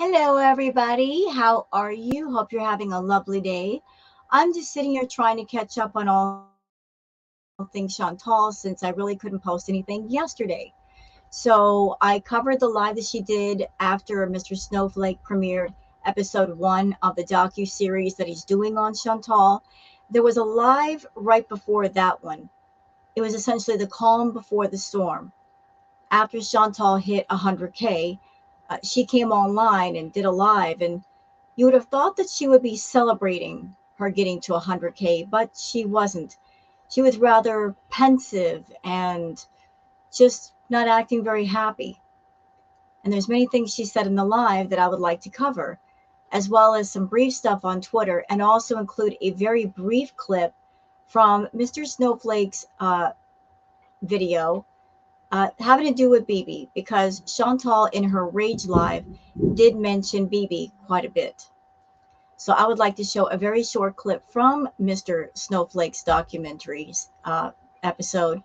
Hello, everybody. How are you? Hope you're having a lovely day. I'm just sitting here trying to catch up on all things Shantal since I really couldn't post anything yesterday. So I covered the live that she did after Mr. Snowflake premiered episode 1 of the docu-series that he's doing on Shantal. There was a live right before that one. It was essentially the calm before the storm. After Shantal hit 100K, she came online and did a live, and you would have thought that she would be celebrating her getting to 100K, but she wasn't. She was rather pensive and just not acting very happy. And there's many things she said in the live that I would like to cover, as well as some brief stuff on Twitter, and also include a very brief clip from Mr. Snowflake's video having to do with BB, because Shantal in her Rage Live did mention BB quite a bit. So I would like to show a very short clip from Mr. Snowflake's documentaries episode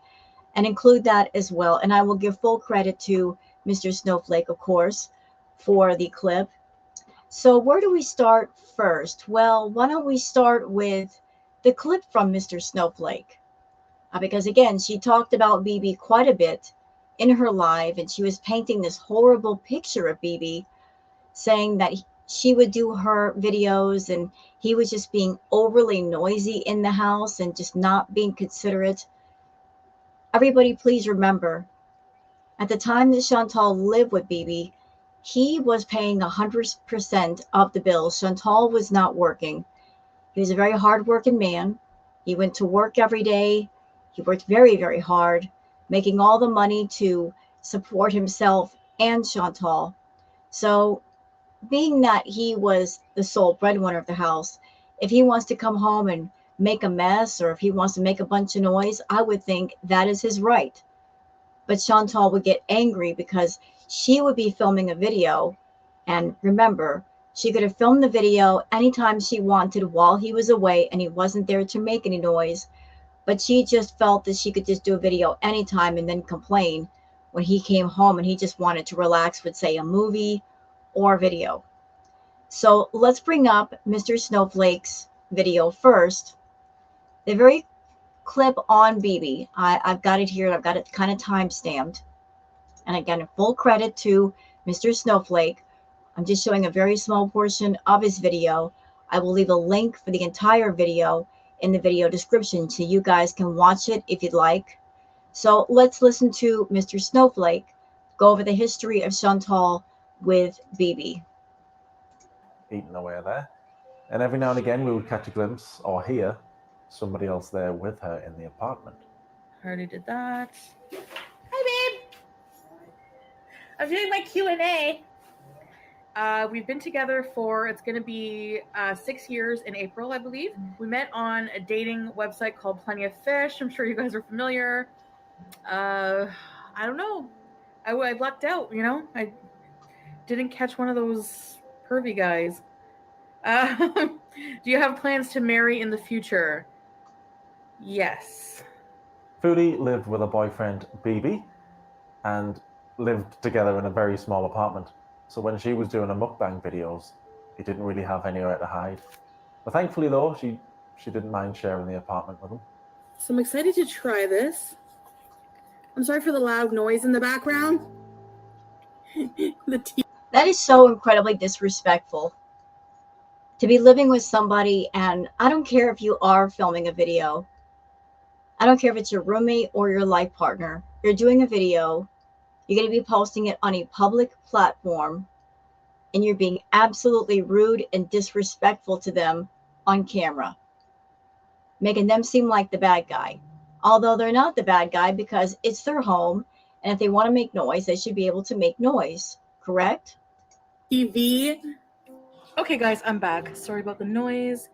and include that as well. And I will give full credit to Mr. Snowflake, of course, for the clip. So where do we start first? Well, why don't we start with the clip from Mr. Snowflake? Because again, she talked about BB quite a bit in her live, and she was painting this horrible picture of BB, saying that she would do her videos and he was just being overly noisy in the house and just not being considerate. Everybody, please remember, at the time that Shantal lived with BB, he was paying 100% of the bills. Shantal was not working. He was a very hard-working man. He went to work every day. He worked very, very hard, making all the money to support himself and Shantal. So being that he was the sole breadwinner of the house, if he wants to come home and make a mess, or if he wants to make a bunch of noise, I would think that is his right. But Shantal would get angry because she would be filming a video. And remember, she could have filmed the video anytime she wanted while he was away and he wasn't there to make any noise. But she just felt that she could just do a video anytime and then complain when he came home and he just wanted to relax with, say, a movie or video. So let's bring up Mr. Snowflake's video first. The very clip on BB. I've got it here. I've got it kind of time stamped. And again, full credit to Mr. Snowflake. I'm just showing a very small portion of his video. I will leave a link for the entire video in the video description so you guys can watch it if you'd like. So let's listen to Mr. Snowflake go over the history of Shantal with BB. Eating away there. And every now and again we would catch a glimpse or hear somebody else there with her in the apartment. I already did that. Hi, babe. I'm doing my Q&A. We've been together for, it's going to be 6 years in April, I believe. We met on a dating website called Plenty of Fish. I'm sure you guys are familiar. I don't know. I lucked out, you know. I didn't catch one of those pervy guys. Do you have plans to marry in the future? Yes. Fraudy lived with her boyfriend BB and lived together in a very small apartment. So when she was doing her mukbang videos, he didn't really have anywhere to hide. But thankfully though, she didn't mind sharing the apartment with him. So I'm excited to try this. I'm sorry for the loud noise in the background. That is so incredibly disrespectful. To be living with somebody, and I don't care if you are filming a video. I don't care if it's your roommate or your life partner. You're doing a video. You're going to be posting it on a public platform, and you're being absolutely rude and disrespectful to them on camera, making them seem like the bad guy. Although they're not the bad guy, because it's their home, and if they want to make noise, they should be able to make noise. Correct? TV. Okay, guys, I'm back. Sorry about the noise.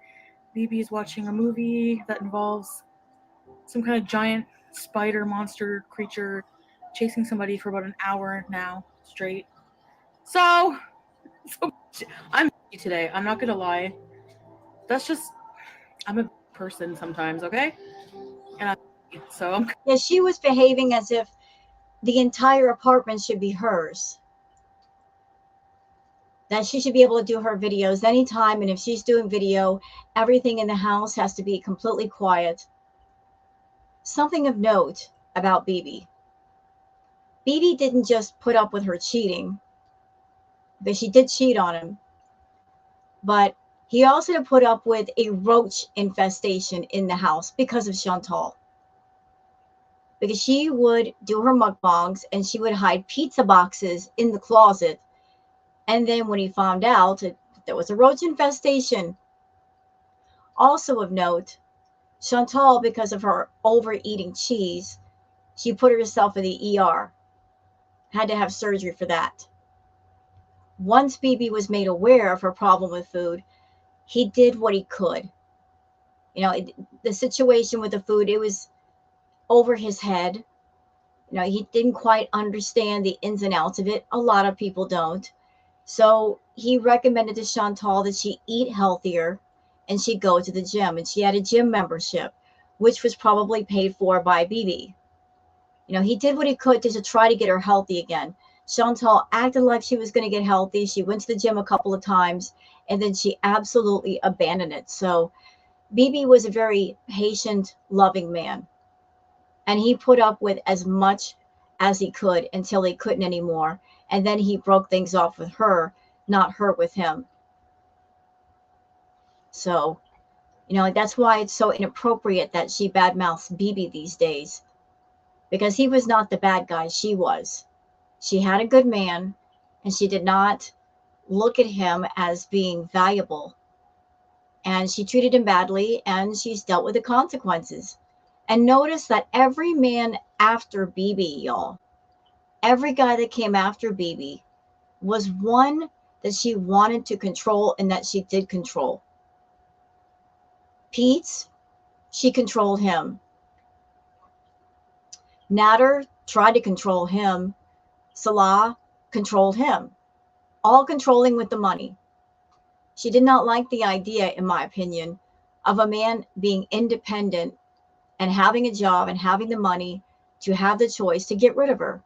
BB's watching a movie that involves some kind of giant spider monster creature chasing somebody for about an hour now straight. So I'm today. I'm not gonna lie. That's just, I'm a person sometimes, okay? And yeah, she was behaving as if the entire apartment should be hers. that she should be able to do her videos anytime. And if she's doing video, everything in the house has to be completely quiet. Something of note about BB. BB didn't just put up with her cheating, but she did cheat on him. But he also put up with a roach infestation in the house because of Shantal. Because she would do her mukbangs and she would hide pizza boxes in the closet. And then when he found out that there was a roach infestation. Also of note, Shantal, because of her overeating cheese, she put herself in the ER. Had to have surgery for that. Once BB was made aware of her problem with food, he did what he could. The situation with the food, it was over his head. He didn't quite understand the ins and outs of it. A lot of people don't. So he recommended to Shantal that she eat healthier and she go to the gym. And she had a gym membership, which was probably paid for by BB. He did what he could to try to get her healthy again. Shantal acted like she was going to get healthy. She went to the gym a couple of times and then she absolutely abandoned it. So BB was a very patient, loving man. And he put up with as much as he could until he couldn't anymore. And then he broke things off with her, not her with him. So, that's why it's so inappropriate that she badmouths BB these days. Because he was not the bad guy, she was. She had a good man, and she did not look at him as being valuable. And she treated him badly, and she's dealt with the consequences. And notice that every man after BB, y'all, every guy that came after BB was one that she wanted to control and that she did control. Pete's, she controlled him. Natter tried to control him. Salah controlled him. All controlling with the money. She did not like the idea, in my opinion, of a man being independent and having a job and having the money to have the choice to get rid of her.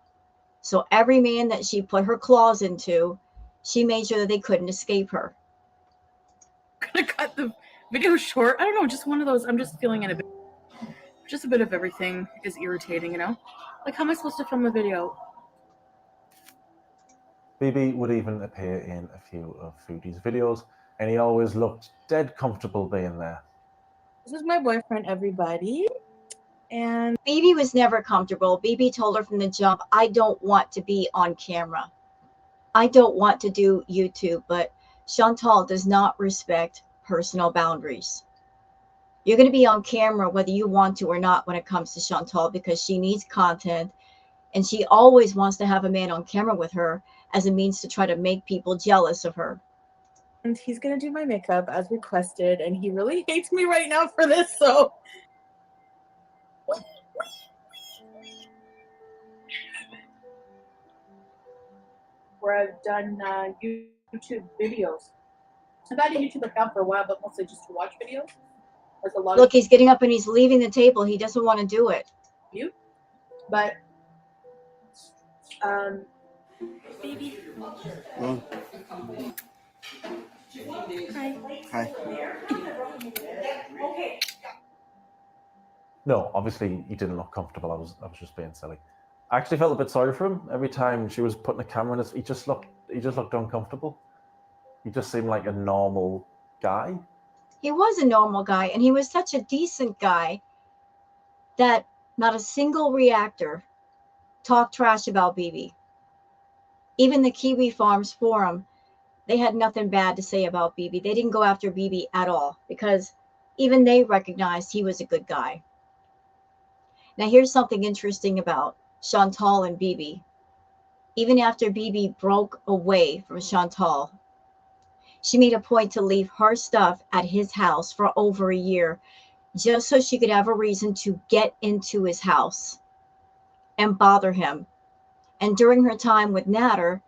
So every man that she put her claws into, she made sure that they couldn't escape her. I'm gonna cut the video short. I don't know, just one of those. I'm just feeling in just a bit of everything is irritating, Like, how am I supposed to film a video? BB would even appear in a few of Fraudy's videos, and he always looked dead comfortable being there. This is my boyfriend, everybody. And BB was never comfortable. BB told her from the jump, I don't want to be on camera. I don't want to do YouTube, but Shantal does not respect personal boundaries. You're going to be on camera whether you want to or not when it comes to Shantal, because she needs content and she always wants to have a man on camera with her as a means to try to make people jealous of her. And he's going to do my makeup as requested, and he really hates me right now for this, so... Where I've done YouTube videos. I've had a YouTube account for a while, but mostly just to watch videos. There's a lot. Look, he's getting up and he's leaving the table. He doesn't want to do it. But, baby. Oh. Hi. Hi. No, obviously he didn't look comfortable. I was just being silly. I actually felt a bit sorry for him. Every time she was putting a camera in his, he just looked uncomfortable. He just seemed like a normal guy. He was a normal guy, and he was such a decent guy that not a single reactor talked trash about BB. Even the Kiwi Farms forum, they had nothing bad to say about BB. They didn't go after BB at all because even they recognized he was a good guy. Now, here's something interesting about Shantal and BB. Even after BB broke away from Shantal, she made a point to leave her stuff at his house for over a year just so she could have a reason to get into his house and bother him. And during her time with Natter,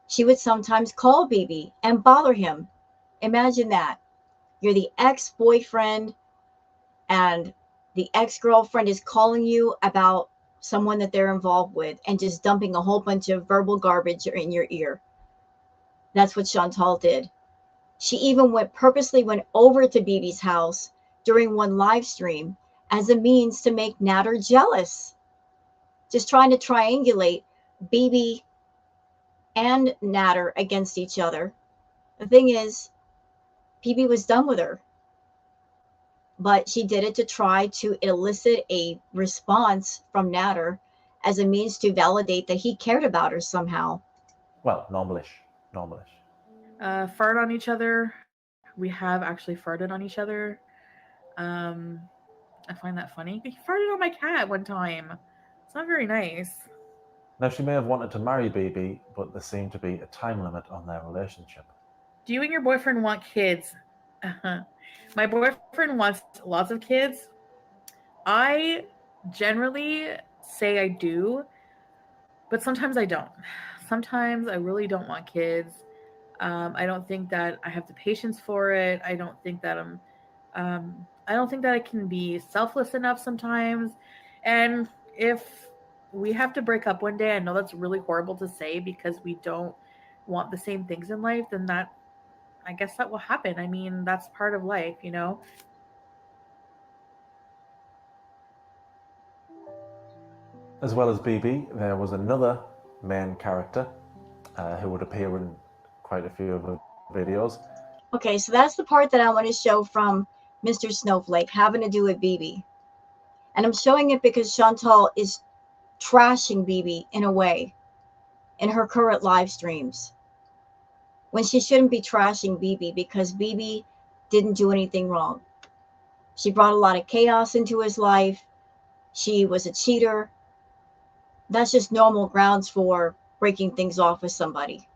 she would sometimes call BB and bother him. Imagine that. You're the ex-boyfriend and the ex-girlfriend is calling you about someone that they're involved with and just dumping a whole bunch of verbal garbage in your ear. That's what Shantal did. She even purposely went over to BB's house during one live stream as a means to make Natter jealous, just trying to triangulate BB and Natter against each other. The thing is, BB was done with her, but she did it to try to elicit a response from Natter as a means to validate that he cared about her somehow. Well, normalish. Fart on each other. We have actually farted on each other. I find that funny. He farted on my cat one time. It's not very nice. Now, she may have wanted to marry BB, but there seemed to be a time limit on their relationship. Do you and your boyfriend want kids? My boyfriend wants lots of kids. I generally say I do, but sometimes I don't. Sometimes I really don't want kids. I don't think that I have the patience for it. I don't think that I can be selfless enough sometimes. And if we have to break up one day, I know that's really horrible to say because we don't want the same things in life, then I guess that will happen. I mean, that's part of life, you know? As well as BB, there was another main character who would appear in quite a few of the videos. Okay, so that's the part that I want to show from Mr. Snowflake having to do with BB. And I'm showing it because Shantal is trashing BB in a way in her current live streams when she shouldn't be trashing BB because BB didn't do anything wrong. She brought a lot of chaos into his life. She was a cheater. That's just normal grounds for breaking things off with somebody.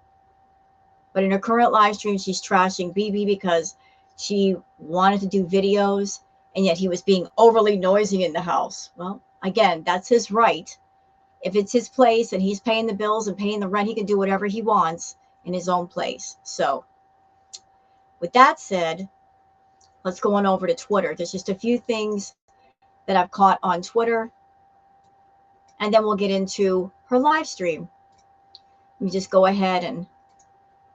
But in her current live stream, she's trashing BB because she wanted to do videos and yet he was being overly noisy in the house. Well, again, that's his right. If it's his place and he's paying the bills and paying the rent, he can do whatever he wants in his own place. So with that said, let's go on over to Twitter. There's just a few things that I've caught on Twitter, and then we'll get into her live stream. Let me just go ahead and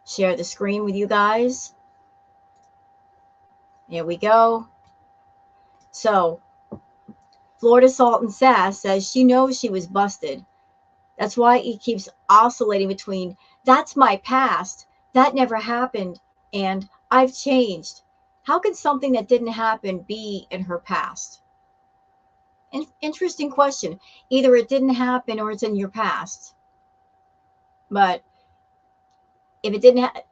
share the screen with you guys. Here we go. So Florida Salt and Sass says she knows she was busted. That's why he keeps oscillating between that's my past, that never happened, and I've changed. How can something that didn't happen be in her past? Interesting question. Either it didn't happen or it's in your past. But if it didn't happen,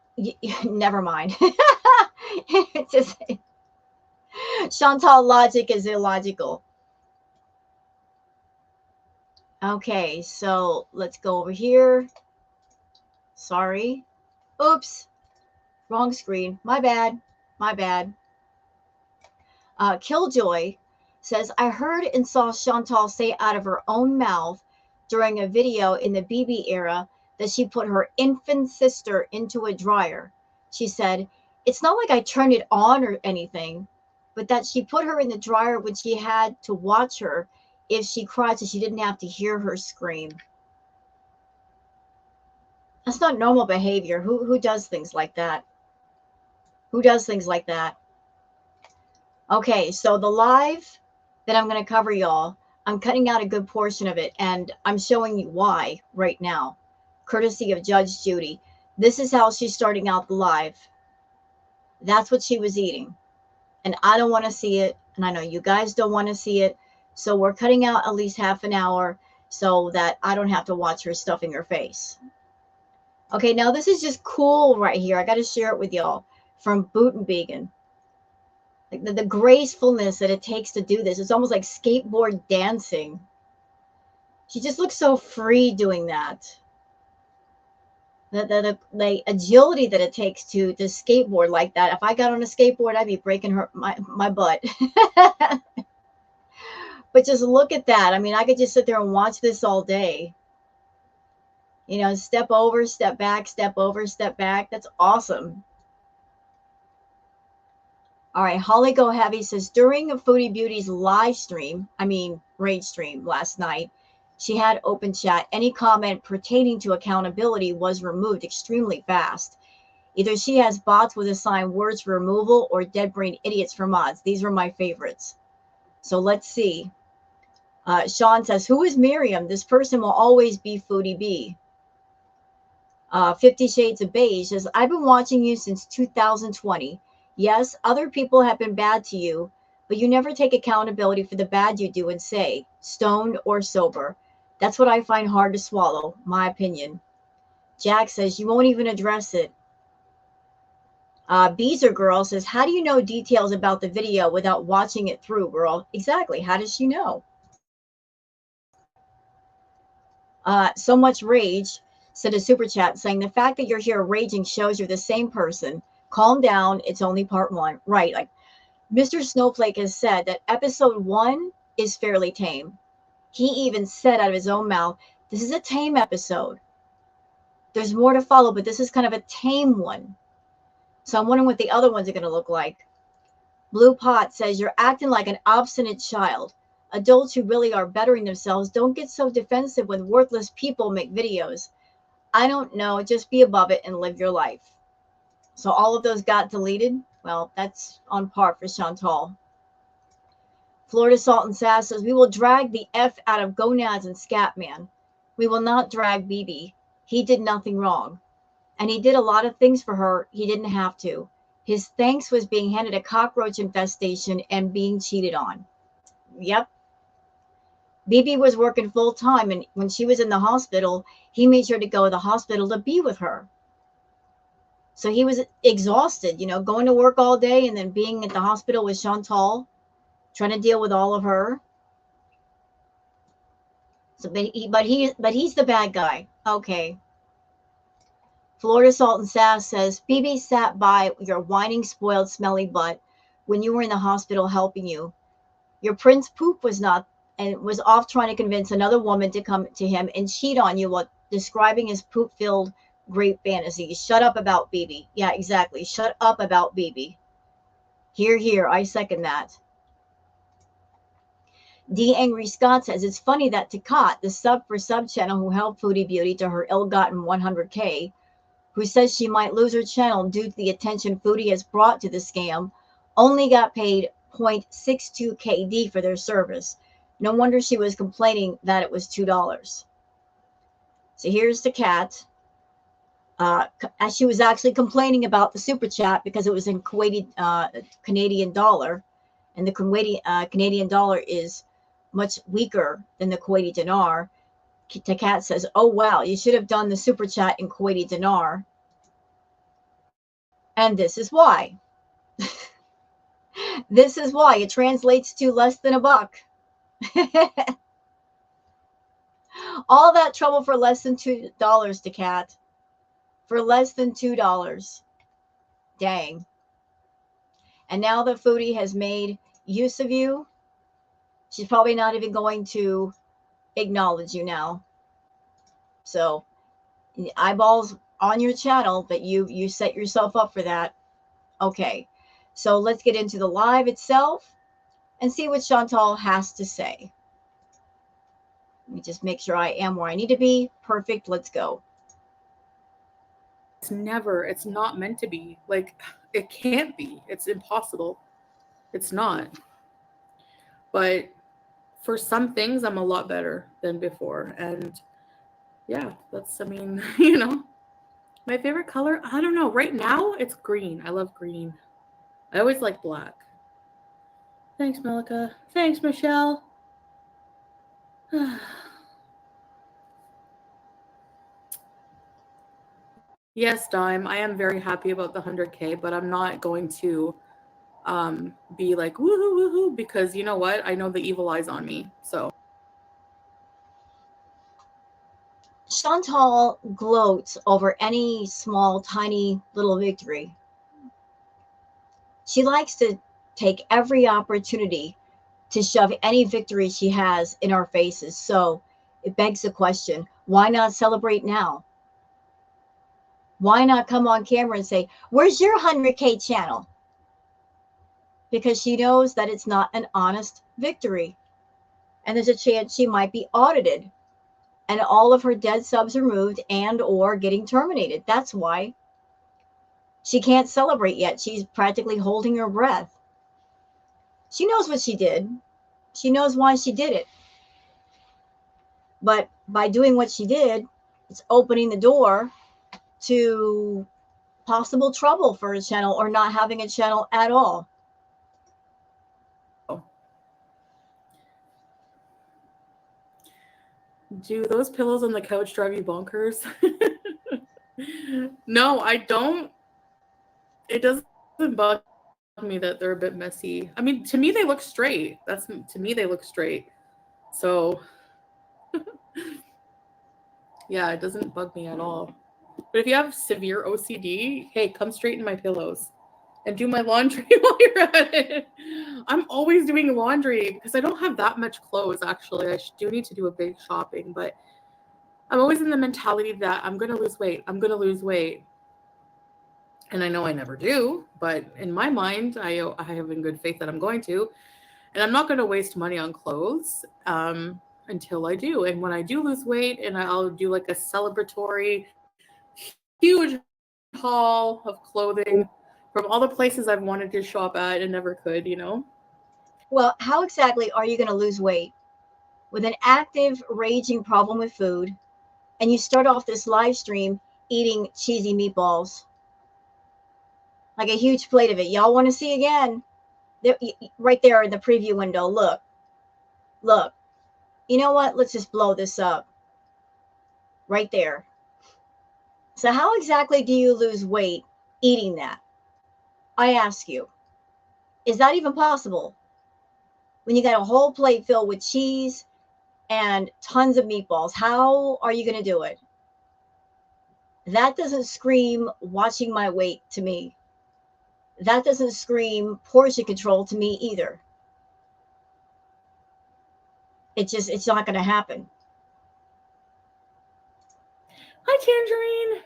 never mind. It's just, Shantal logic is illogical. Okay, so let's go over here. Sorry. Oops. Wrong screen. My bad. Killjoy says, I heard and saw Shantal say out of her own mouth during a video in the BB era that she put her infant sister into a dryer. She said, it's not like I turned it on or anything, but that she put her in the dryer when she had to watch her if she cried so she didn't have to hear her scream. That's not normal behavior. Who does things like that? Who does things like that? Okay, so the live that I'm going to cover, y'all, I'm cutting out a good portion of it, and I'm showing you why right now, courtesy of Judge Judy. This is how she's starting out the live. That's what she was eating, and I don't want to see it, and I know you guys don't want to see it, so we're cutting out at least half an hour so that I don't have to watch her stuffing her face. Okay, now this is just cool right here. I got to share it with y'all from Bootenbegan. Like the gracefulness that it takes to do this. It's almost like skateboard dancing. She just looks so free doing that. The agility that it takes to skateboard like that. If I got on a skateboard, I'd be breaking my butt. But just look at that. I mean, I could just sit there and watch this all day. You know, step over, step back, step over, step back. That's awesome. All right, Holly Go Heavy says, during a Foodie Beauty's live stream, rage stream last night, she had open chat. Any comment pertaining to accountability was removed extremely fast. Either she has bots with assigned words for removal or dead brain idiots for mods. These were my favorites. So let's see. Sean says, who is Miriam? This person will always be Foodie B. 50 Shades of Beige says, I've been watching you since 2020. Yes, other people have been bad to you, but you never take accountability for the bad you do and say, stoned or sober. That's what I find hard to swallow, my opinion. Jack says, you won't even address it. Beezer Girl says, how do you know details about the video without watching it through, girl? Exactly. How does she know? So much rage, said a super chat saying, the fact that you're here raging shows you're the same person. Calm down. It's only part one. Right. Like Mr. Snowflake has said that episode 1 is fairly tame. He even said out of his own mouth, this is a tame episode. There's more to follow, but this is kind of a tame one. So I'm wondering what the other ones are going to look like. Blue Pot says, you're acting like an obstinate child. Adults who really are bettering themselves don't get so defensive when worthless people make videos. I don't know. Just be above it and live your life. So all of those got deleted. Well, that's on par for Shantal. Florida Salt and Sass says, we will drag the F out of Gonads and Scatman. We will not drag BB. He did nothing wrong. And he did a lot of things for her he didn't have to. His thanks was being handed a cockroach infestation and being cheated on. Yep. BB was working full time, and when she was in the hospital, he made sure to go to the hospital to be with her. So he was exhausted, going to work all day and then being at the hospital with Shantal, trying to deal with all of her. So, but he's the bad guy. Okay. Florida Salt and Sass says, BB sat by your whining, spoiled, smelly butt when you were in the hospital helping you. Your prince poop was off trying to convince another woman to come to him and cheat on you while describing his poop-filled great fantasies. Shut up about BB. Yeah, exactly. Shut up about BB. Here. I second that. D. Angry Scott says, it's funny that Takat, the sub channel who helped Foodie Beauty to her ill-gotten 100K, who says she might lose her channel due to the attention Foodie has brought to the scam, only got paid 0.62 KD for their service. No wonder she was complaining that it was $2. So here's the cat. As she was actually complaining about the super chat because it was in Canadian dollar, and the Canadian dollar is much weaker than the Kuwaiti dinar. Takat says, oh, wow, you should have done the super chat in Kuwaiti dinar. And this is why. This is why it translates to less than $1. All that trouble for less than $2, Takat. For less than $2. Dang. And now that Foodie has made use of you, she's probably not even going to acknowledge you now. So eyeballs on your channel, but you set yourself up for that. Okay, so let's get into the live itself and see what Shantal has to say. Let me just make sure I am where I need to be. Perfect. Let's go. It's not meant to be. Like, it can't be. It's impossible. It's not. But for some things, I'm a lot better than before. And yeah, my favorite color, I don't know. Right now, it's green. I love green. I always like black. Thanks, Melika. Thanks, Michelle. Yes, Dime, I am very happy about the 100K, but I'm not going to be like, woohoo, woohoo, because you know what? I know the evil eye's on me, so. Shantal gloats over any small, tiny little victory. She likes to take every opportunity to shove any victory she has in our faces. So it begs the question, why not celebrate now? Why not come on camera and say, where's your 100K channel? Because she knows that it's not an honest victory. And there's a chance she might be audited and all of her dead subs removed and or getting terminated. That's why. She can't celebrate yet. She's practically holding her breath. She knows what she did. She knows why she did it. But by doing what she did, it's opening the door to possible trouble for a channel or not having a channel at all. Do those pillows on the couch drive you bonkers? No, I don't. It doesn't bug me that they're a bit messy. I mean, to me, they look straight. To me, they look straight. So, yeah, it doesn't bug me at all. But if you have severe OCD, hey, come straighten my pillows and do my laundry while you're at it. I'm always doing laundry because I don't have that much clothes, actually. I do need to do a big shopping, but I'm always in the mentality that I'm going to lose weight. I'm going to lose weight. And I know I never do, but in my mind, I have in good faith that I'm going to. And I'm not going to waste money on clothes until I do. And when I do lose weight, and I'll do like a celebratory, huge haul of clothing from all the places I've wanted to shop at and never could, you know? Well, how exactly are you going to lose weight with an active, raging problem with food, and you start off this live stream eating cheesy meatballs? Like a huge plate of it. Y'all want to see again? Right there in the preview window. Look. Look. You know what? Let's just blow this up. Right there. So how exactly do you lose weight eating that? I ask you. Is that even possible? When you got a whole plate filled with cheese and tons of meatballs, how are you going to do it? That doesn't scream watching my weight to me. That doesn't scream portion control to me either. It's not going to happen. Hi, Tangerine.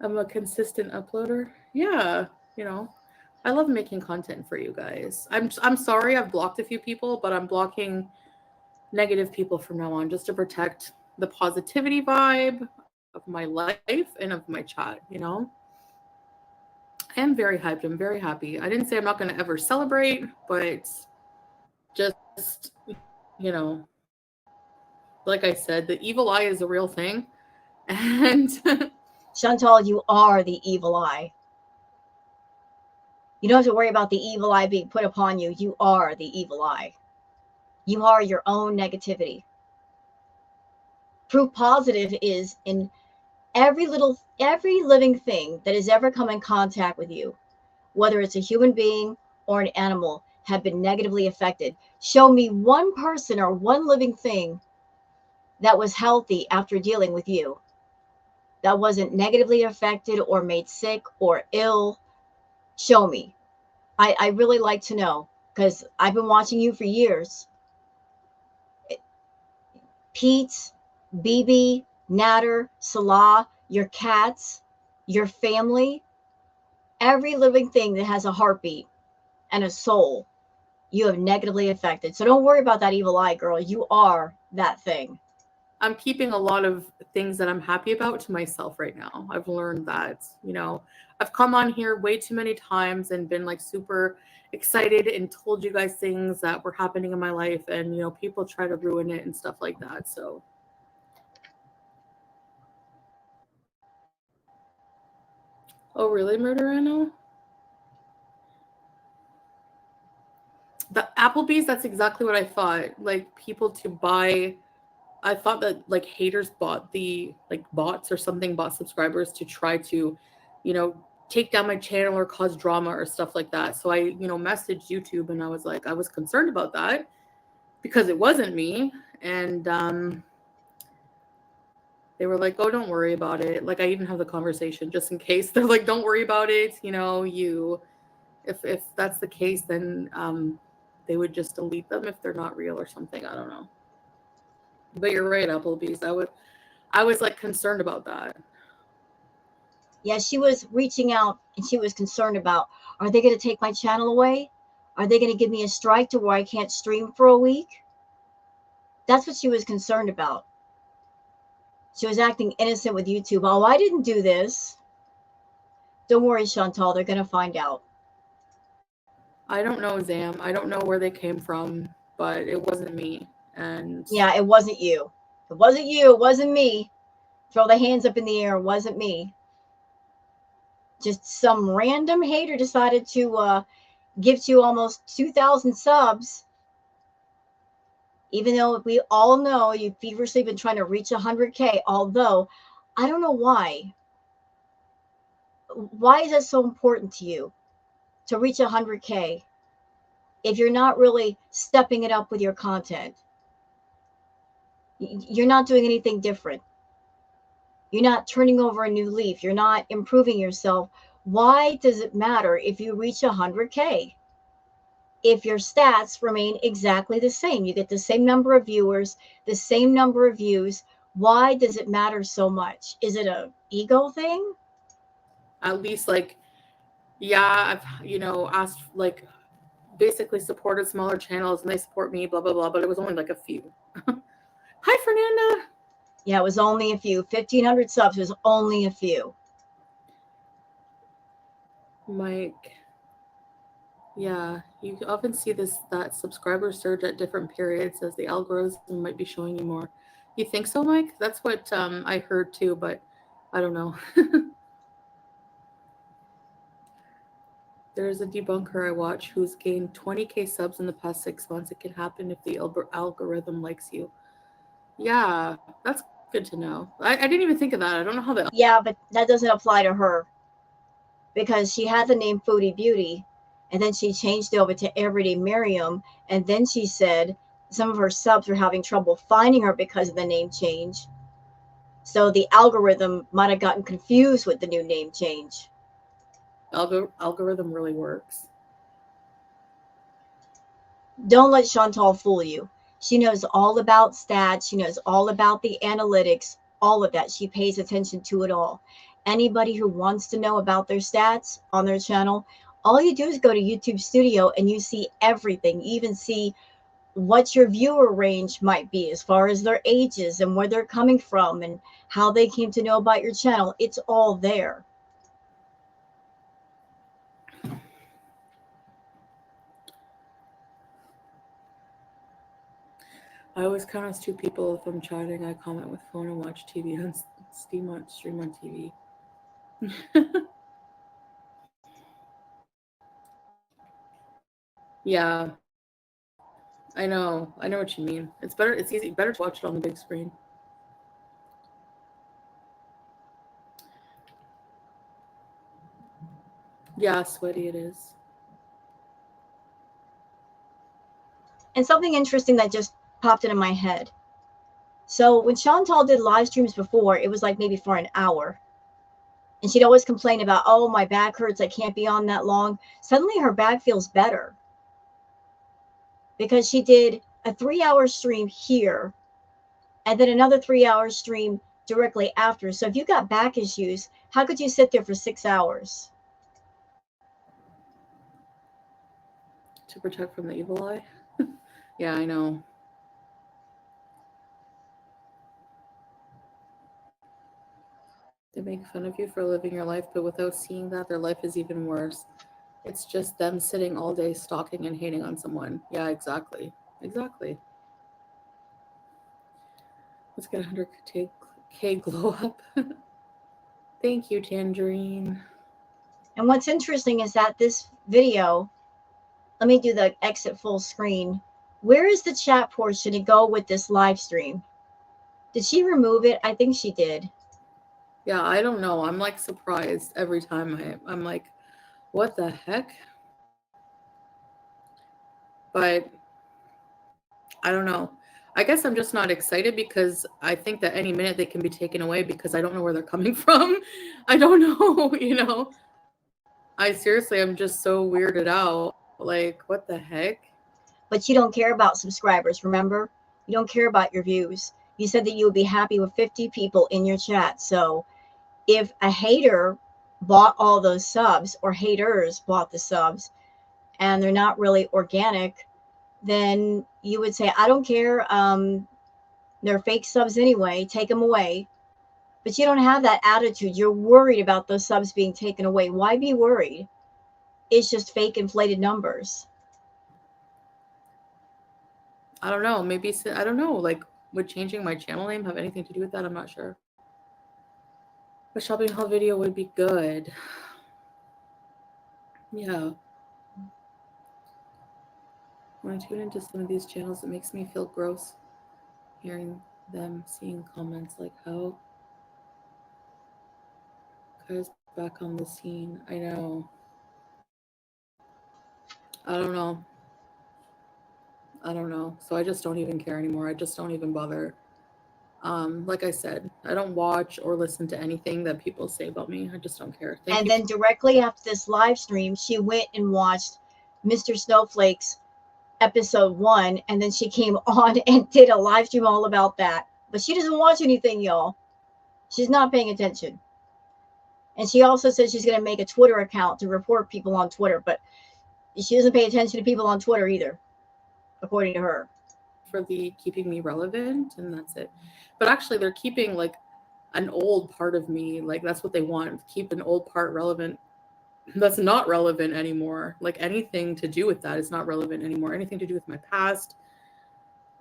I'm a consistent uploader. Yeah, you know, I love making content for you guys. I'm sorry I've blocked a few people, but I'm blocking negative people from now on just to protect the positivity vibe of my life and of my chat, you know? I am very hyped. I'm very happy. I didn't say I'm not going to ever celebrate, but just, you know, like I said, the evil eye is a real thing. And Shantal, you are the evil eye. You don't have to worry about the evil eye being put upon you. You are the evil eye. You are your own negativity. Proof positive is in every living thing that has ever come in contact with you, whether it's a human being or an animal, have been negatively affected. Show me one person or one living thing that was healthy after dealing with you, that wasn't negatively affected or made sick or ill. Show me. I really like to know, because I've been watching you for years. Pete, BB, Natter, Salah, your cats, your family, every living thing that has a heartbeat and a soul, you have negatively affected. So don't worry about that evil eye, girl. You are that thing. I'm keeping a lot of things that I'm happy about to myself right now. I've learned that, you know, I've come on here way too many times and been like super excited and told you guys things that were happening in my life, and, you know, people try to ruin it and stuff like that. So oh really, Murderano? The Applebee's, that's exactly what I thought. Like, people to buy, I thought that like haters bought the like bots or something, bought subscribers to try to, you know, take down my channel or cause drama or stuff like that. So I, you know, messaged YouTube and I was like, I was concerned about that because it wasn't me. And they were like, oh, don't worry about it. Like, I even have the conversation just in case. They're like, don't worry about it. You know, if that's the case, then they would just delete them if they're not real or something. I don't know. But you're right, Applebee's. I was like concerned about that. Yeah, she was reaching out and she was concerned about, are they going to take my channel away? Are they going to give me a strike to where I can't stream for a week? That's what she was concerned about. She was acting innocent with YouTube. Oh, I didn't do this. Don't worry, Shantal, they're going to find out. I don't know, Zam. I don't know where they came from, but it wasn't me. And Yeah, it wasn't you. It wasn't you. It wasn't me. Throw the hands up in the air. It wasn't me. Just some random hater decided to give you almost 2,000 subs, even though we all know you've feverishly been trying to reach 100K. Although, I don't know why. Why is that so important to you to reach 100K if you're not really stepping it up with your content? You're not doing anything different. You're not turning over a new leaf. You're not improving yourself. Why does it matter if you reach 100K? If your stats remain exactly the same, you get the same number of viewers, the same number of views. Why does it matter so much? Is it a ego thing? at least, like, yeah, I've, asked, like, basically supported smaller channels and they support me, blah, blah, blah, but it was only like a few. Hi, Fernanda. Yeah, it was only a few. 1,500 subs was only a few. Mike. Yeah, you often see that subscribers surge at different periods as the algorithm might be showing you more. You think so, Mike? That's what I heard too, but I don't know. There's a debunker I watch who's gained 20K subs in the past 6 months. It can happen if the algorithm likes you. Yeah, that's good to know. I didn't even think of that. I don't know how that. Yeah, but that doesn't apply to her because she had the name Foodie Beauty, and then she changed it over to Everyday Miriam, and then she said some of her subs were having trouble finding her because of the name change. So the algorithm might have gotten confused with the new name change. Algorithm really works. Don't let Shantal fool you. She knows all about stats. She knows all about the analytics, all of that. She pays attention to it all. Anybody who wants to know about their stats on their channel, all you do is go to YouTube Studio and you see everything. You even see what your viewer range might be as far as their ages and where they're coming from and how they came to know about your channel. It's all there. I always count as 2 people if I'm chatting. I comment with phone and watch TV on stream on TV. Yeah, I know what you mean. It's better. It's easy. Better to watch it on the big screen. Yeah, sweaty it is. And something interesting that just popped into my head. So when Shantal did live streams before, it was like maybe for an hour. And she'd always complain about, oh, my back hurts. I can't be on that long. Suddenly her back feels better because she did a 3-hour stream here and then another 3-hour stream directly after. So if you got back issues, how could you sit there for 6 hours? To protect from the evil eye. Yeah, I know. They make fun of you for living your life, but without seeing that, their life is even worse. It's just them sitting all day stalking and hating on someone. Yeah, exactly. Exactly. Let's get 100K glow up. Thank you, Tangerine. And what's interesting is that this video, let me do the exit full screen. Where is the chat portion to go with this live stream? Did she remove it? I think she did. Yeah, I don't know. I'm like surprised every time I'm like, what the heck? But I don't know. I guess I'm just not excited because I think that any minute they can be taken away because I don't know where they're coming from. I don't know, I seriously, I'm just so weirded out. Like, what the heck? But you don't care about subscribers, remember? You don't care about your views. You said that you would be happy with 50 people in your chat. So if a hater bought all those subs or haters bought the subs and they're not really organic, then you would say, I don't care. They're fake subs anyway. Take them away. But you don't have that attitude. You're worried about those subs being taken away. Why be worried? It's just fake inflated numbers. I don't know. Maybe, I don't know. Like, would changing my channel name have anything to do with that? I'm not sure. A shopping haul video would be good. Yeah. When I tune into some of these channels, it makes me feel gross hearing them, seeing comments like how Kai's back on the scene. I know. I don't know. I don't know. So I just don't even care anymore. I just don't even bother. Like I said, I don't watch or listen to anything that people say about me. I just don't care. And then directly after this live stream, she went and watched Mr. Snowflake's episode 1, and then she came on and did a live stream all about that. But she doesn't watch anything, y'all. She's not paying attention. And she also said she's going to make a Twitter account to report people on Twitter, but she doesn't pay attention to people on Twitter either, according to her. For the keeping me relevant, and that's it. But actually, they're keeping like an old part of me. Like, that's what they want. Keep an old part relevant. That's not relevant anymore. Like, anything to do with that is not relevant anymore. Anything to do with my past.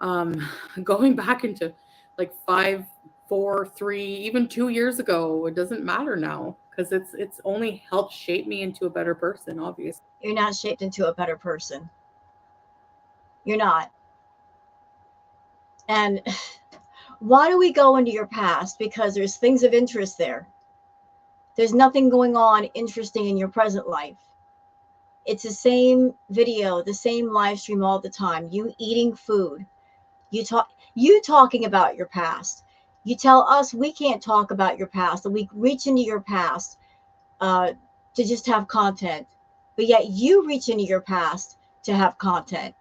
Going back into like 5, 4, 3, even 2 years ago, it doesn't matter now, because it's only helped shape me into a better person, obviously. You're not shaped into a better person. You're not. And why do we go into your past? Because there's things of interest there. There's nothing going on interesting in your present life. It's the same video, the same live stream all the time. You eating food. You talking about your past. You tell us we can't talk about your past, that we reach into your past to just have content. But yet you reach into your past to have content.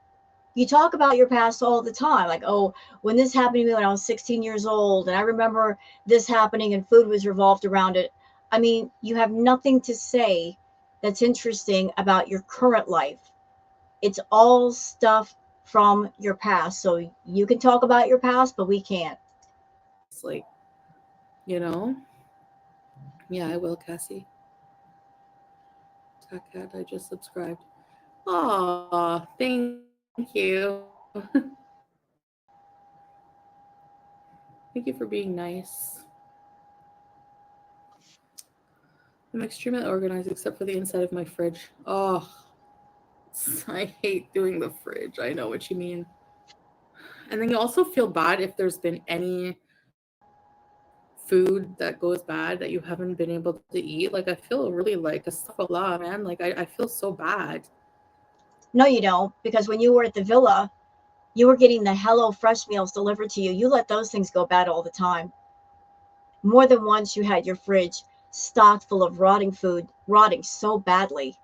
You talk about your past all the time. Like, oh, when this happened to me when I was 16 years old, and I remember this happening and food was revolved around it. I mean, you have nothing to say that's interesting about your current life. It's all stuff from your past. So you can talk about your past, but we can't. It's like, you know? Yeah, I will, Cassie. Cat, I just subscribed. Aw, thank you. Thank you for being nice. I'm extremely organized except for the inside of my fridge. Oh, I hate doing the fridge. I know what you mean. And then you also feel bad if there's been any food that goes bad that you haven't been able to eat. Like, I feel really like astaghfirullah, man. Like, I feel so bad. No, you don't, because when you were at the villa, you were getting the Hello Fresh meals delivered to you. You let those things go bad all the time. More than once you had your fridge stocked full of rotting food, rotting so badly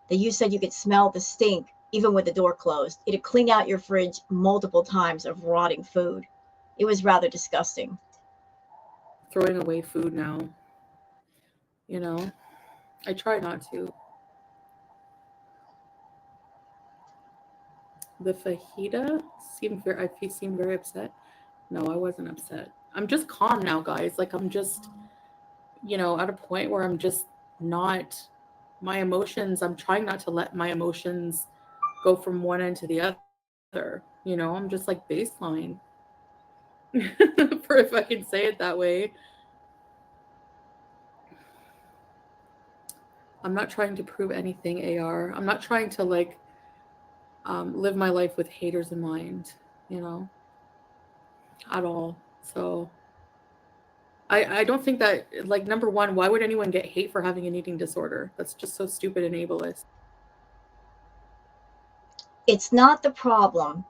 that you said you could smell the stink even with the door closed. It'd clean out your fridge multiple times of rotting food. It was rather disgusting. Throwing away food now. You know, I try not to. The fajita seemed very upset. No, I wasn't upset. I'm just calm now, guys. Like, I'm just, at a point where I'm just not, my emotions, I'm trying not to let my emotions go from one end to the other. I'm just like baseline. For if I can say it that way. I'm not trying to prove anything, AR. I'm not trying to live my life with haters in mind, at all. So I don't think that, like, number one, why would anyone get hate for having an eating disorder? That's just so stupid and ableist. It's not the problem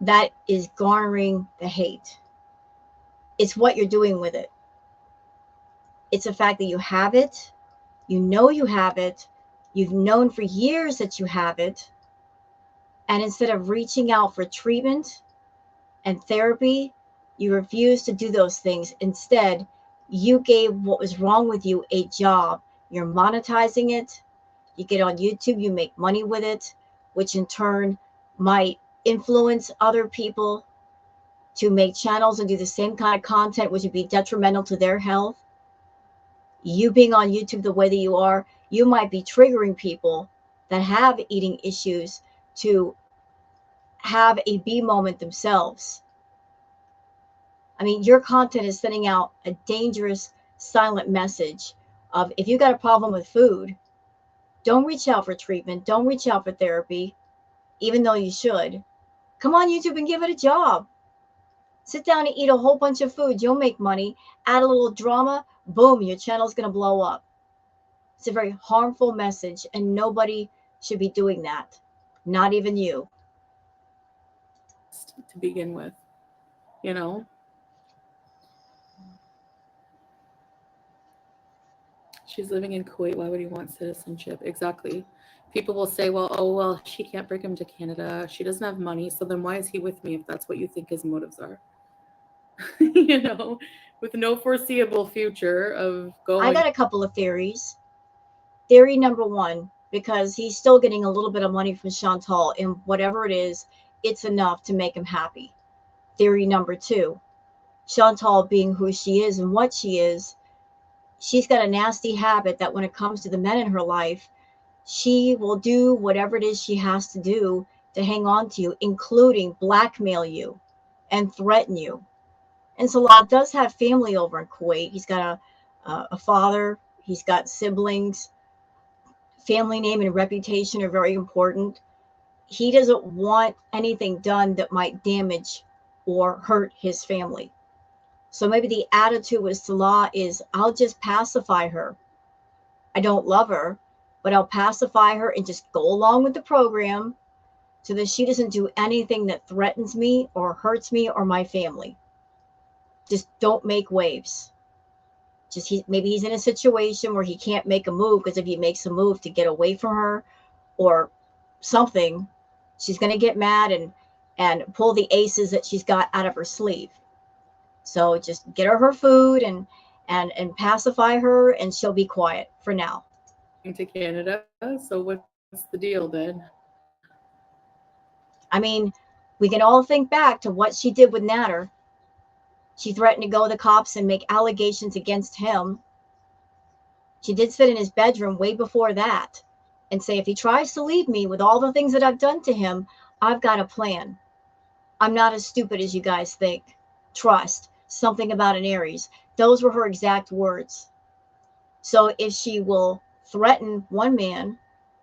that is garnering the hate. It's what you're doing with it. It's the fact that you have it. You know you have it. You've known for years that you have it. And instead of reaching out for treatment and therapy, you refuse to do those things. Instead, you gave what was wrong with you a job. You're monetizing it. You get on YouTube, you make money with it, which in turn might influence other people. to make channels and do the same kind of content, which would be detrimental to their health. You being on YouTube the way that you are, you might be triggering people that have eating issues to have a B moment themselves. I mean, your content is sending out a dangerous silent message of, if you got a problem with food, don't reach out for treatment, don't reach out for therapy, even though you should. Come on YouTube and give it a job. Sit down and eat a whole bunch of food. You'll make money. Add a little drama, boom, your channel's going to blow up. It's a very harmful message, and nobody should be doing that. Not even you. To begin with, you know? She's living in Kuwait. Why would he want citizenship? Exactly. People will say, well, oh, well, she can't bring him to Canada. She doesn't have money. So then why is he with me if that's what you think his motives are? You know, with no foreseeable future of going. I got a couple of theories. Theory number one, because he's still getting a little bit of money from Shantal, and whatever it is, it's enough to make him happy. Theory number two, Shantal being who she is and what she is, she's got a nasty habit that when it comes to the men in her life, she will do whatever it is she has to do to hang on to you, including blackmail you and threaten you. And Salah does have family over in Kuwait. He's got a father, he's got siblings. Family name and reputation are very important. He doesn't want anything done that might damage or hurt his family. So maybe the attitude with Salah is, I'll just pacify her. I don't love her, but I'll pacify her and just go along with the program so that she doesn't do anything that threatens me or hurts me or my family. Just don't make waves. Maybe he's in a situation where he can't make a move, because if he makes a move to get away from her or something, she's going to get mad and pull the aces that she's got out of her sleeve. So just get her food and pacify her, and she'll be quiet for now. To Canada. So what's the deal then? I mean, we can all think back to what she did with Natter. She threatened to go to the cops and make allegations against him. She did sit in his bedroom way before that and say, if he tries to leave me with all the things that I've done to him, I've got a plan. I'm not as stupid as you guys think. Trust. Something about an Aries. Those were her exact words. So if she will threaten one man,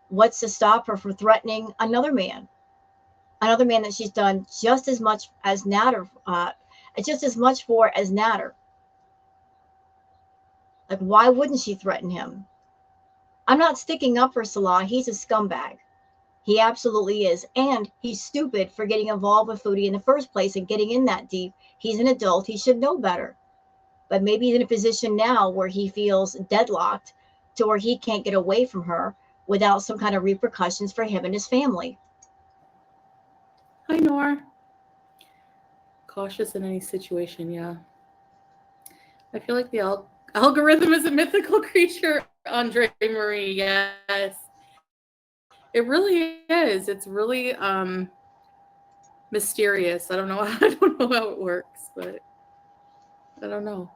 what's to stop her from threatening another man? Another man that she's done just as much as Natter, just as much for as Natter. Like, why wouldn't she threaten him? I'm not sticking up for Salah. He's a scumbag. He absolutely is. And he's stupid for getting involved with Fraudy in the first place and getting in that deep. He's an adult. He should know better. But maybe he's in a position now where he feels deadlocked to where he can't get away from her without some kind of repercussions for him and his family. Hi, Nor. Cautious in any situation, yeah. I feel like the algorithm is a mythical creature, Andre Marie. Yes. It really is. It's really mysterious. I don't know how it works, but I don't know.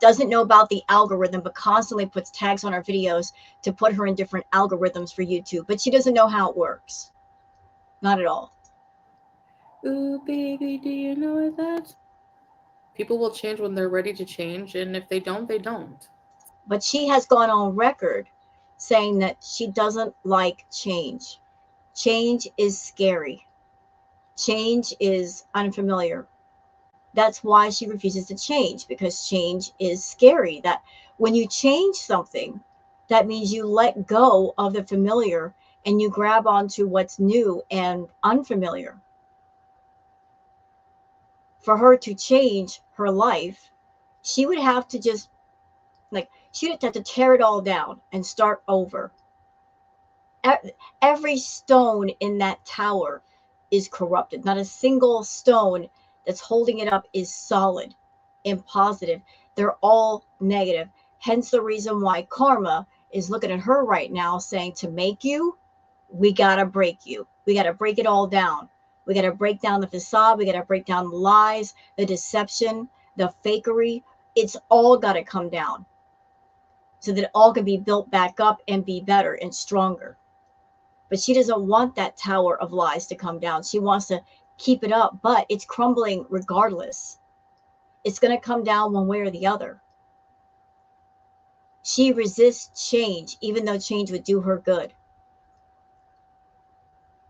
Doesn't know about the algorithm, but constantly puts tags on her videos to put her in different algorithms for YouTube. But she doesn't know how it works. Not at all. Ooh, baby, do you know that? People will change when they're ready to change, and if they don't, they don't. But she has gone on record saying that she doesn't like change. Change is scary. Change is unfamiliar. That's why she refuses to change, because change is scary. That when you change something, that means you let go of the familiar and you grab onto what's new and unfamiliar. For her to change her life, she would have to just, she'd have to tear it all down and start over. Every stone in that tower is corrupted. Not a single stone that's holding it up is solid and positive. They're all negative. Hence the reason why karma is looking at her right now saying, to make you, we got to break you. We got to break it all down. We got to break down the facade. We got to break down the lies, the deception, the fakery. It's all got to come down so that it all can be built back up and be better and stronger. But she doesn't want that tower of lies to come down. She wants to keep it up, but it's crumbling regardless. It's going to come down one way or the other. She resists change, even though change would do her good.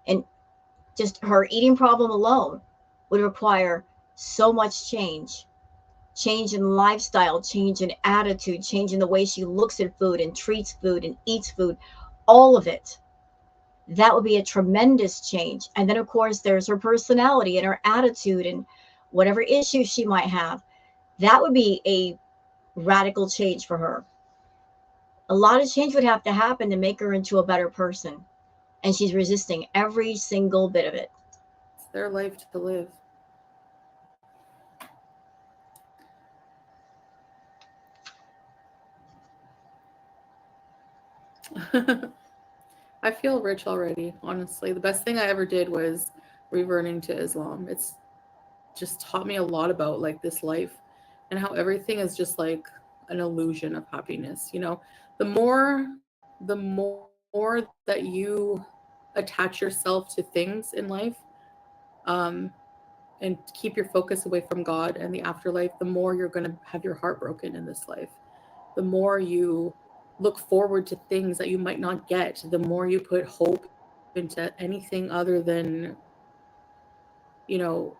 And just her eating problem alone would require so much change. Change in lifestyle, change in attitude, change in the way she looks at food and treats food and eats food, all of it. That would be a tremendous change. And then, of course, there's her personality and her attitude and whatever issues she might have. That would be a radical change for her. A lot of change would have to happen to make her into a better person. And she's resisting every single bit of it. It's their life to live. I feel rich already, honestly. The best thing I ever did was reverting to Islam. It's just taught me a lot about like this life and how everything is just like an illusion of happiness. You know, the more that you attach yourself to things in life, um, and keep your focus away from God and the afterlife, the more you're going to have your heart broken in this life. The more you look forward to things that you might not get, the more you put hope into anything other than, you know,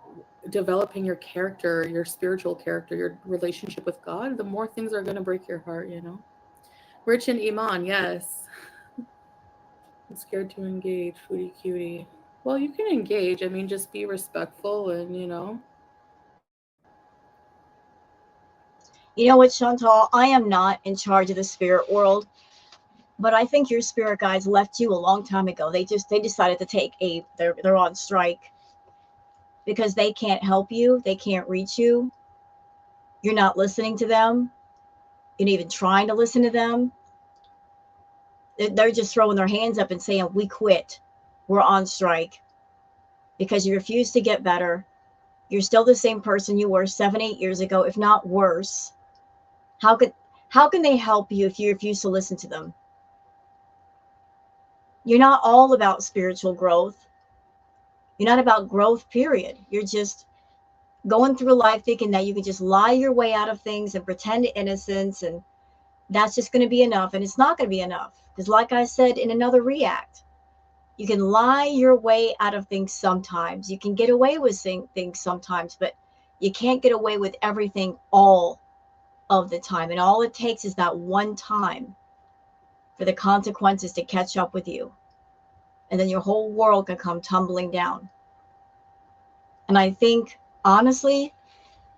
developing your character, your spiritual character, your relationship with God, the more things are going to break your heart, you know. Rich in Iman, yes. I'm scared to engage, foodie cutie. Well, you can engage. I mean, just be respectful and, you know. You know what, Chantal? I am not in charge of the spirit world, but I think your spirit guides left you a long time ago. They decided to take they're on strike because they can't help you, they can't reach you. You're not listening to them. You're not even trying to listen to them. They're just throwing their hands up and saying, "We quit. We're on strike," because you refuse to get better. You're still the same person you were 7, 8 years ago, if not worse. How could how can they help you if you refuse to listen to them? You're not all about spiritual growth. You're not about growth, period. You're just going through life thinking that you can just lie your way out of things and pretend innocence, and that's just going to be enough. And it's not going to be enough. Because, like I said in another react, you can lie your way out of things sometimes. You can get away with things sometimes, but you can't get away with everything all of the time. And all it takes is that one time for the consequences to catch up with you. And then your whole world can come tumbling down. And I think, honestly,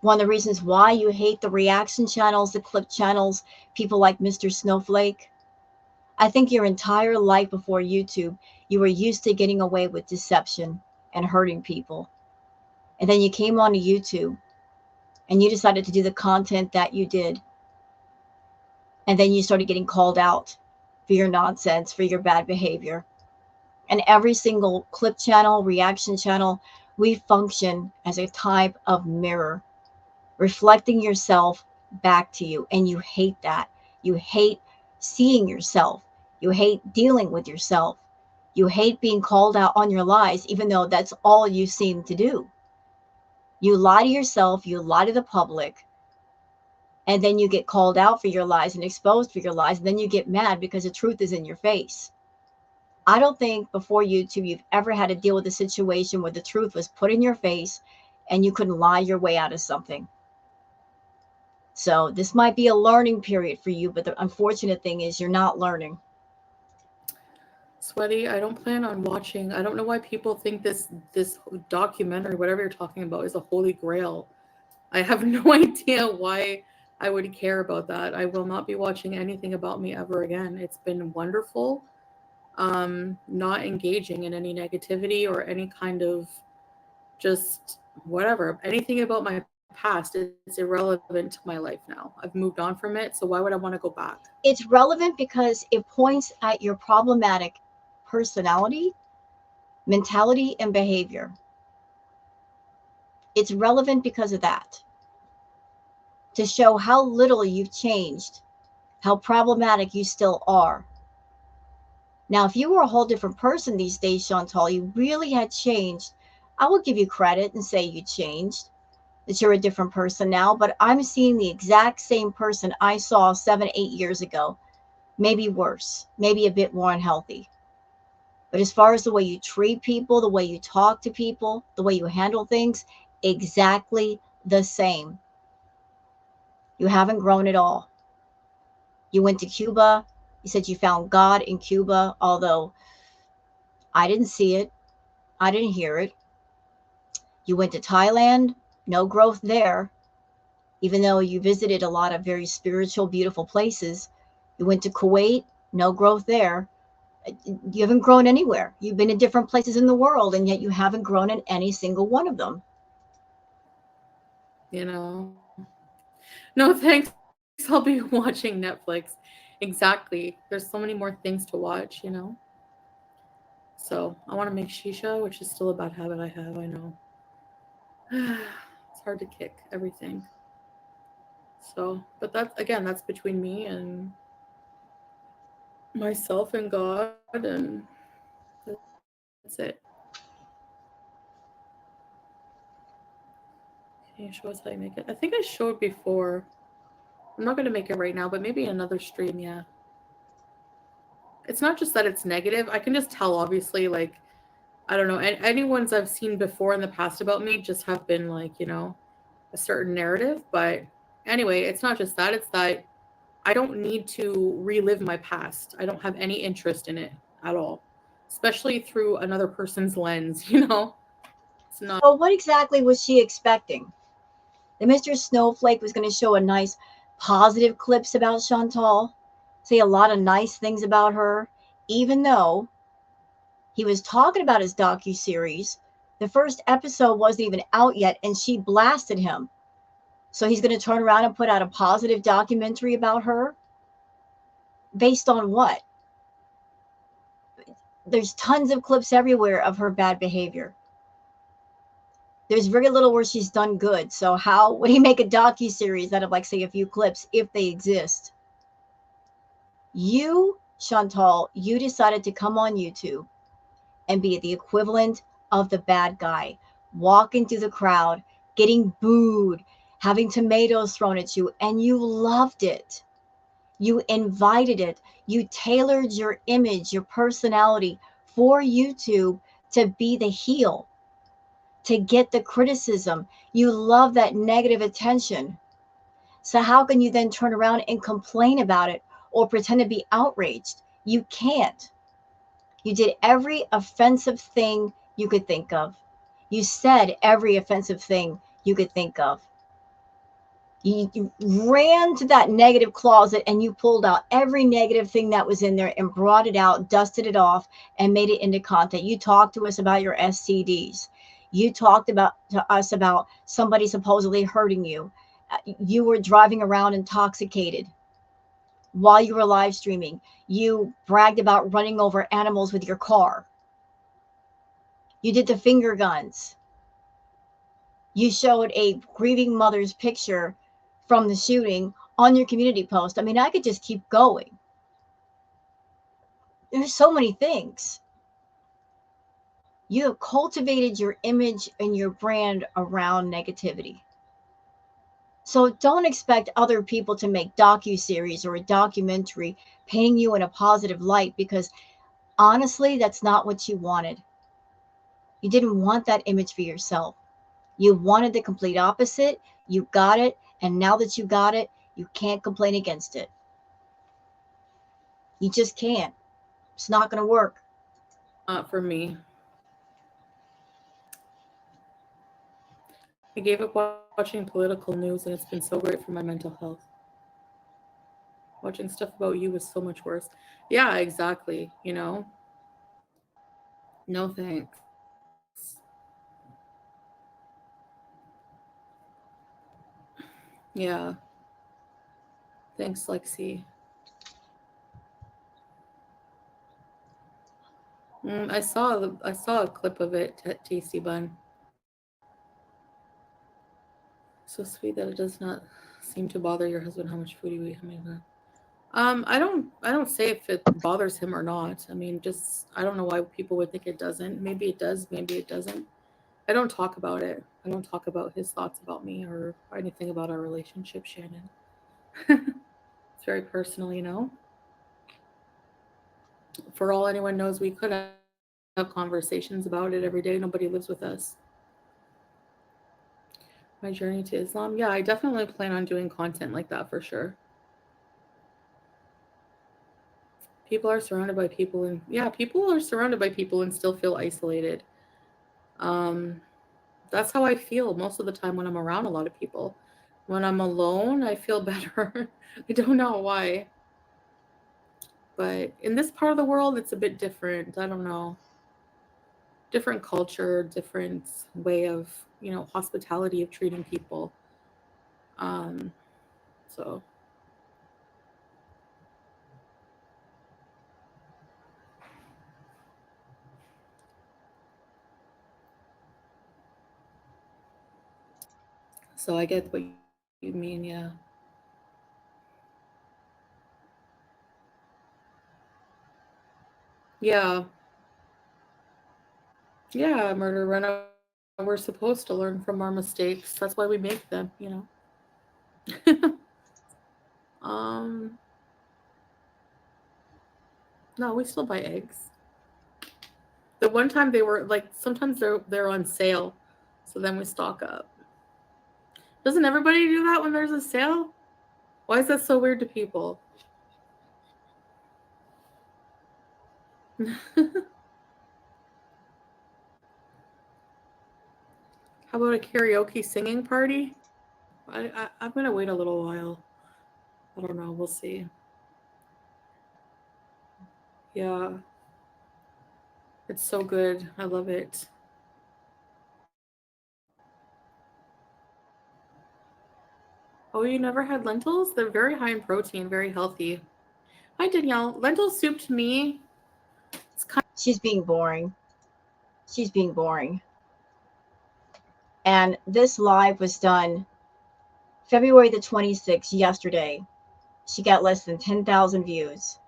one of the reasons why you hate the reaction channels, the clip channels, people like Mr. Snowflake, I think your entire life before YouTube, you were used to getting away with deception and hurting people. And then you came onto YouTube and you decided to do the content that you did. And then you started getting called out for your nonsense, for your bad behavior. And every single clip channel, reaction channel, we function as a type of mirror, reflecting yourself back to you. And you hate that. You hate seeing yourself. You hate dealing with yourself. You hate being called out on your lies, even though that's all you seem to do. You lie to yourself, you lie to the public, and then you get called out for your lies and exposed for your lies. And then you get mad because the truth is in your face. I don't think before YouTube you've ever had to deal with a situation where the truth was put in your face and you couldn't lie your way out of something. So this might be a learning period for you, but the unfortunate thing is you're not learning. Sweaty, I don't plan on watching. I don't know why people think this documentary, whatever you're talking about, is a holy grail. I have no idea why I would care about that. I will not be watching anything about me ever again. It's been wonderful. Not engaging in any negativity or any kind of just whatever. Anything about my past. It's irrelevant to my life now. I've moved on from it. So why would I want to go back? It's relevant because it points at your problematic personality, mentality, and behavior. It's relevant because of that, to show how little you've changed, how problematic you still are. Now, if you were a whole different person these days, Shantal, you really had changed, I will give you credit and say you changed, that you're a different person now, but I'm seeing the exact same person I saw 7, 8 years ago, maybe worse, maybe a bit more unhealthy. But as far as the way you treat people, the way you talk to people, the way you handle things, exactly the same. You haven't grown at all. You went to Cuba. You said you found God in Cuba, although I didn't see it. I didn't hear it. You went to Thailand. No growth there, even though you visited a lot of very spiritual, beautiful places. You went to Kuwait. No growth there. You haven't grown anywhere. You've been in different places in the world, and yet you haven't grown in any single one of them. You know? No, thanks. I'll be watching Netflix. Exactly. There's so many more things to watch, you know? So I want to make shisha, which is still a bad habit I have, I know. It's hard to kick everything. So, but that's, again, that's between me and myself and God, and that's it. Can you show us how you make it? I think I showed before. I'm not going to make it right now, but maybe another stream, yeah. It's not just that it's negative. I can just tell, obviously, like, I don't know, anyone's I've seen before in the past about me just have been like, you know, a certain narrative. But anyway, it's not just that. It's that I don't need to relive my past. I don't have any interest in it at all, especially through another person's lens, you know? It's not. So, what exactly was she expecting? That Mr. Snowflake was going to show a nice positive clips about Chantal, say a lot of nice things about her, even though he was talking about his docu-series. The first episode wasn't even out yet, and she blasted him. So he's going to turn around and put out a positive documentary about her? Based on what? There's tons of clips everywhere of her bad behavior. There's very little where she's done good. So how would he make a docu-series out of, like, say, a few clips, if they exist? You, Chantal, you decided to come on YouTube and be the equivalent of the bad guy, walking through the crowd, getting booed, having tomatoes thrown at you, and you loved it. You invited it. You tailored your image, your personality for YouTube to be the heel, to get the criticism. You love that negative attention. So how can you then turn around and complain about it or pretend to be outraged? You can't. You did every offensive thing you could think of. You said every offensive thing you could think of. You ran to that negative closet and you pulled out every negative thing that was in there and brought it out, dusted it off, and made it into content. You talked to us about your STDs. You talked to us about somebody supposedly hurting you. You were driving around intoxicated while you were live streaming. You bragged about running over animals with your car. You did the finger guns. You showed a grieving mother's picture from the shooting on your community post. I mean, I could just keep going. There's so many things. You have cultivated your image and your brand around negativity. So don't expect other people to make docu-series or a documentary painting you in a positive light, because honestly, that's not what you wanted. You didn't want that image for yourself. You wanted the complete opposite. You got it. And now that you got it, you can't complain against it. You just can't. It's not going to work. Not for me. I gave up watching political news, and it's been so great for my mental health. Watching stuff about you was so much worse. Yeah, exactly. You know? No thanks. Yeah. Thanks, Lexi. I saw a clip of it at Tasty Bun. So sweet that it does not seem to bother your husband how much food you eat. How many times? I don't say if it bothers him or not. I mean, just I don't know why people would think it doesn't. Maybe it does, maybe it doesn't. I don't talk about it. I don't talk about his thoughts about me or anything about our relationship, Shannon. It's very personal, you know. For all anyone knows, we could have conversations about it every day. Nobody lives with us. My journey to Islam. Yeah, I definitely plan on doing content like that for sure. People are surrounded by people, and yeah, people are surrounded by people and still feel isolated. Um, that's how I feel most of the time when I'm around a lot of people. When I'm alone, I feel better. I don't know why, but in this part of the world, it's a bit different. I don't know. Different culture, different way of, hospitality of treating people. Um, so so I get what you mean, yeah. Yeah. Yeah, murder run. We're supposed to learn from our mistakes. That's why we make them. um no, we still buy eggs. The one time they were like sometimes they're on sale. So then we stock up. Doesn't everybody do that when there's a sale? Why is that so weird to people? How about a karaoke singing party? I'm gonna wait a little while. I don't know. We'll see. Yeah, it's so good. I love it. Oh, you never had lentils? They're very high in protein, very healthy. Hi, Danielle. Lentil soup to me, it's kind She's being boring. She's being boring. And this live was done February the 26th, yesterday. She got less than 10,000 views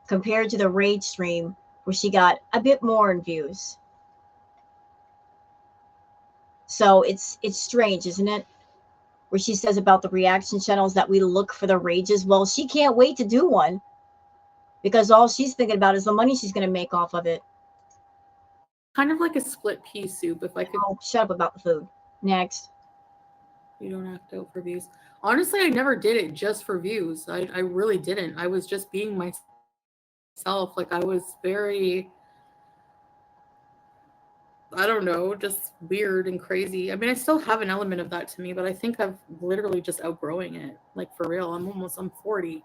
compared to the Rage stream where she got a bit more in views. So it's strange, isn't it? Where she says about the reaction channels that we look for the rages. Well, she can't wait to do one because all she's thinking about is the money she's going to make off of it. of like a split pea soup. If I could, Oh, shut up about the food. Next. you don't act out for views. Honestly, I never did it just for views. I really didn't. I was just being myself. Like I was very, I don't know, just weird and crazy. I mean, I still have an element of that to me, but I think I've literally just outgrowing it. Like for real. I'm 40.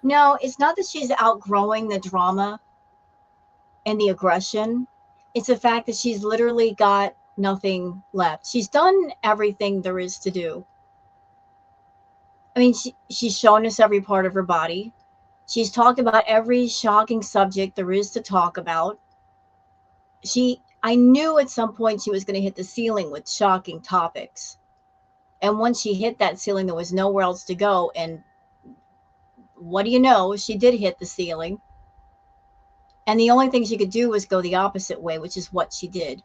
No, it's not that she's outgrowing the drama and the aggression. It's the fact that she's literally got nothing left. She's done everything there is to do. I mean, she's shown us every part of her body. She's talked about every shocking subject there is to talk about. I knew at some point she was going to hit the ceiling with shocking topics. And once she hit that ceiling, there was nowhere else to go. And what do you know? She did hit the ceiling. And the only thing she could do was go the opposite way, which is what she did.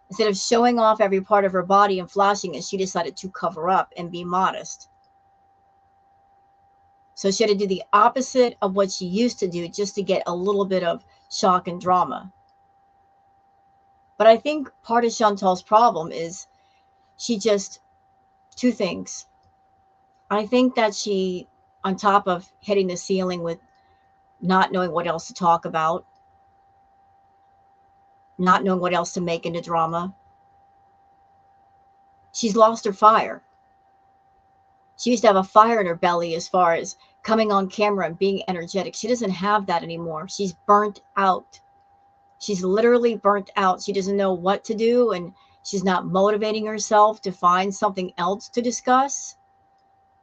Instead of showing off every part of her body and flashing it, she decided to cover up and be modest. So she had to do the opposite of what she used to do just to get a little bit of shock and drama. But I think part of Chantal's problem is she just, two things. I think that she, on top of hitting the ceiling with not knowing what else to talk about, not knowing what else to make into drama, she's lost her fire. She used to have a fire in her belly as far as coming on camera and being energetic. She doesn't have that anymore. She's burnt out. She's literally burnt out. She doesn't know what to do, and she's not motivating herself to find something else to discuss.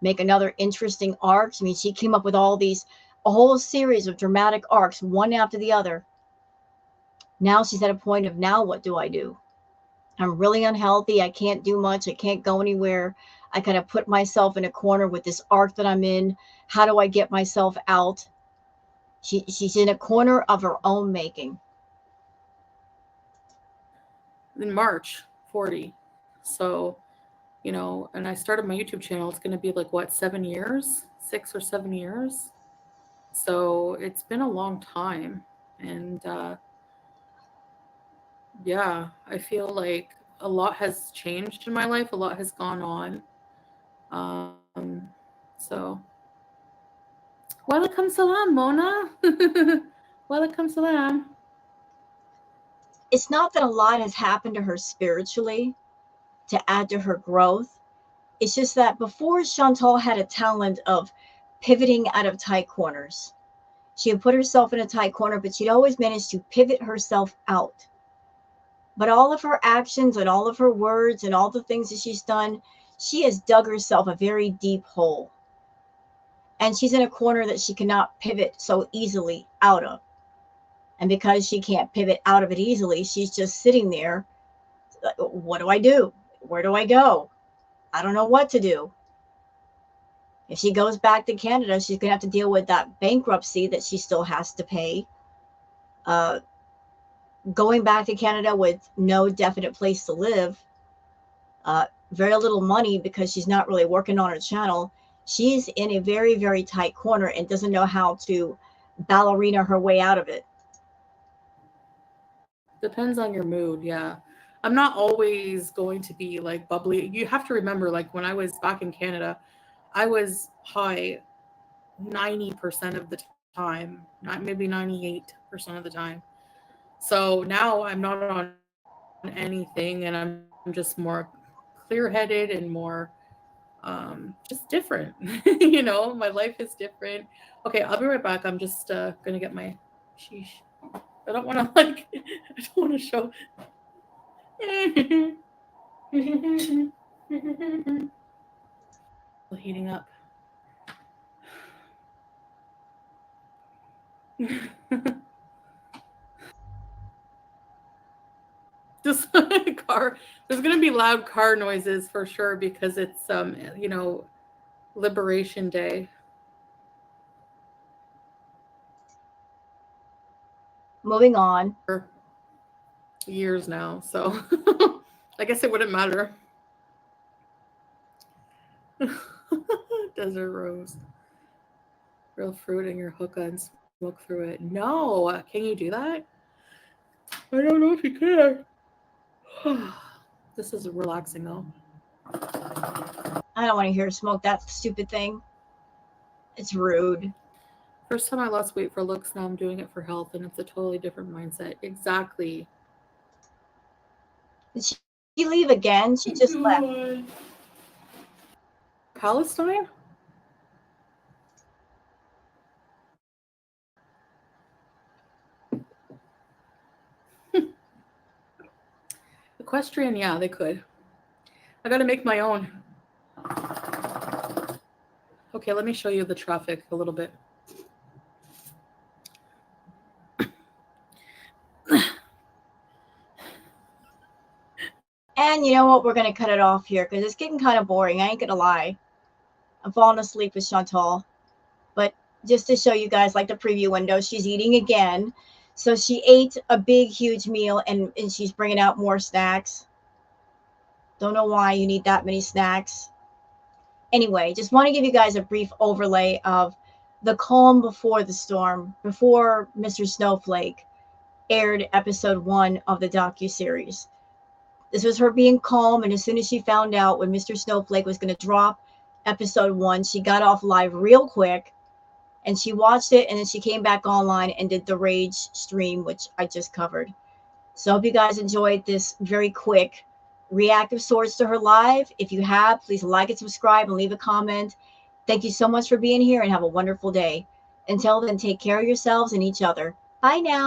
make another interesting arc. I mean, she came up with a whole series of dramatic arcs, one after the other. Now she's at a point of, now what do I do? I'm really unhealthy. I can't do much. I can't go anywhere. I kind of put myself in a corner with this arc that I'm in. How do I get myself out? She's in a corner of her own making. In March, 40. So, and I started my YouTube channel. It's going to be like, what, 7 years? 6 or 7 years? So it's been a long time. And yeah, I feel like a lot has changed in my life. A lot has gone on. So, Walaikum salam, Mona. Walaikum salam. It's not that a lot has happened to her spiritually to add to her growth. It's just that before, Shantal had a talent of pivoting out of tight corners. She had put herself in a tight corner, but she'd always managed to pivot herself out. But all of her actions and all of her words and all the things that she's done, she has dug herself a very deep hole. And she's in a corner that she cannot pivot so easily out of. And because she can't pivot out of it easily, she's just sitting there. What do I do? Where do I go? I don't know what to do. If she goes back to Canada, she's going to have to deal with that bankruptcy that she still has to pay. Going back to Canada with no definite place to live, very little money because she's not really working on her channel. She's in a very, very tight corner and doesn't know how to ballerina her way out of it. Depends on your mood, yeah. I'm not always going to be like bubbly. You have to remember, like when I was back in Canada, I was high 90% of the time, not maybe 98% of the time. So now I'm not on anything, and I'm just more clear-headed and more just different. My life is different. Okay, I'll be right back. I'm just gonna get my sheesh. I don't want to I don't want to show. Heating up. Just car. There's gonna be loud car noises for sure because it's Liberation Day. Moving on. For years now, so I guess it wouldn't matter. Desert rose. Real fruit in your hookah and smoke through it. No, can you do that? I don't know if you can. This is relaxing though. I don't want to hear her smoke that stupid thing. It's rude. First time I lost weight for looks, now I'm doing it for health, and it's a totally different mindset. Exactly. Did she leave again? She just left. Palestine? Equestrian, yeah, they could. I gotta make my own. Okay, let me show you the traffic a little bit. And you know what? We're going to cut it off here because it's getting kind of boring. I ain't going to lie. I'm falling asleep with Shantal. But just to show you guys, like the preview window, she's eating again. So she ate a big, huge meal, and she's bringing out more snacks. Don't know why you need that many snacks. Anyway, just want to give you guys a brief overlay of the calm before the storm, before Mr. Snowflake aired episode 1 of the docuseries. This was her being calm, and as soon as she found out when Mr. Snowflake was going to drop episode 1, she got off live real quick, and she watched it, and then she came back online and did the Rage stream, which I just covered. So I hope you guys enjoyed this very quick reactive sorts to her live. If you have, please like and subscribe and leave a comment. Thank you so much for being here, and have a wonderful day. Until then, take care of yourselves and each other. Bye now.